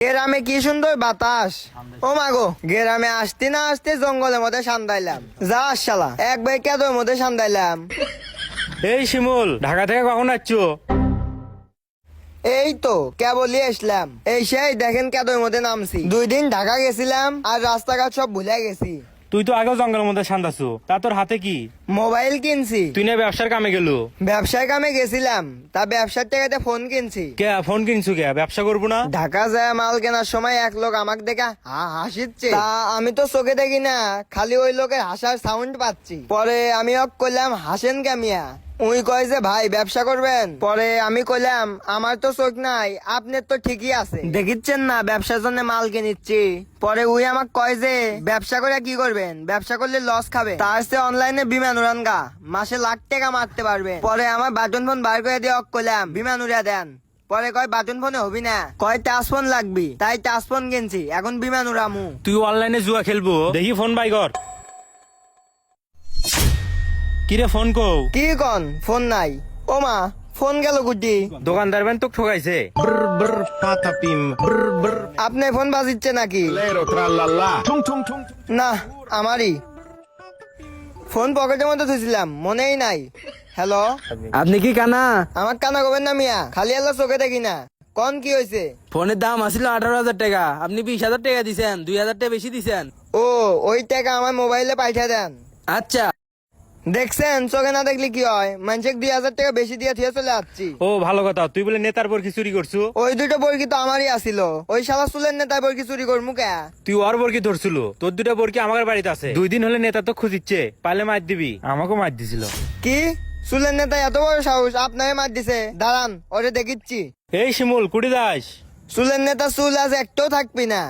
গ্রামে কি সুন্দর বাতাস। ও মাগো, গ্রামে আসতে না আসতে জঙ্গলের মধ্যে সান্দাইলাম। যা শালা, এক ভাই কেদর মধ্যে সান্দাইলাম। এই শিমুল, ঢাকা থেকে কখন আসছো? এই তো কেবলই আসলাম। এই সেই দেখেন কেদর মধ্যে নামছি। 2 দিন ঢাকা গেছিলাম আর রাস্তাঘাট সব ভুলে গেছি। তুই তো আগেও জঙ্গলের মধ্যে সান্দাছো, তা তোর হাতে কি? মোবাইল কিনছি। তুই না ব্যবসার কামে গেলু? ব্যবসায় কামে গেছিলাম, তা ব্যবসার টাকাতে ফোন কিনছি। কে ফোন কিনছু? কে ব্যবসা করবো না? ঢাকা যায় মাল কেনার সময় এক লোক আমাকে দেখে হাসিচ্ছে। তা আমি তো চোখে দেখি না, খালি ওই লোকের হাসার সাউন্ড পাচ্ছি। পরে আমি ওকে কইলাম, হাসেন কে মিয়া? উই কয় যে ভাই ব্যবসা করবেন। পরে আমি কইলাম, আমার তো চোখ নাই, আপনার তো ঠিকই আছে, দেখিচ্ছেন না ব্যবসার জন্য মাল কিনিচ্ছি। পরে উই আমাকে কয় যে ব্যবসা করে কি করবেন, ব্যবসা করলে লস খাবে, তার চেয়ে অনলাইনে বিমান উড়ান গা, মাসে লাখ টাকা মারতে পারবে। পরে আমার বাটন ফোন বার করে দিয়ে ওকে কইলাম বিমান উড়া দেন। পরে কয় বাটন ফোনে হবি না, কয় টাচ ফোন লাগবি, তাই টাচ ফোন কিনছি, এখন বিমান উড়ামু। তুই অনলাইনে জুয়া খেলবো? দেখি ফোন বাই কর। কিরে ফোন কও? কি কন ফোন নাই? ও মা, ফোন গেল গুটি। দোকানদার বেন তোকে ঠকাইছে। Brr brr patapim brr brr আপনি ফোন বাজিচ্ছে নাকি? lero tralala tung tung tung না, আমারই ফোন পকেটের মধ্যে ধুছিলাম, মনেই নাই। হ্যালো, আপনি কি কানা? আমার কানা করবেন না মিয়া, খালি আল্লাহ চোখে দেখি না। কোন কি হয়েছে? ফোনের দাম আসছিল 18,000 টাকা, আপনি 20,000 টাকা দিছেন, 2,000 টাকা বেশি দিছেন। ও, ওই টাকা আমার মোবাইলে পাঠিয়ে দেন। আচ্ছা। দেখছেন, চোখে না দেখলে কি হয়, মানুষকে 2,000 টাকা বেশি দিয়ে থিয়ে চলে যাচ্ছি। ও ভালো কথা, তুই বলে নেতার পর কি চুরি করছু? ওই দুটো বর্গি তো আমারই আসিল, ওই শালা চুলের নেতার বর্গি চুরি করমু কে? তুই ওর বরকি ধরছিল, তোর দুটা বরকি আমার বাড়িতে আছে। 2 দিন হলে নেতা তো খুঁজিচ্ছে, পারলে মার দিবি। আমাকেও মার দিছিল। কি চুলের নেতা এত বড় সাহস আপনাকে মার দিছে? দাঁড়ান, ওরে দেখিচ্ছি। এই শিমুল, কুড়ি দাস। চুলের নেতা চুল আজ একটাও থাকবি না।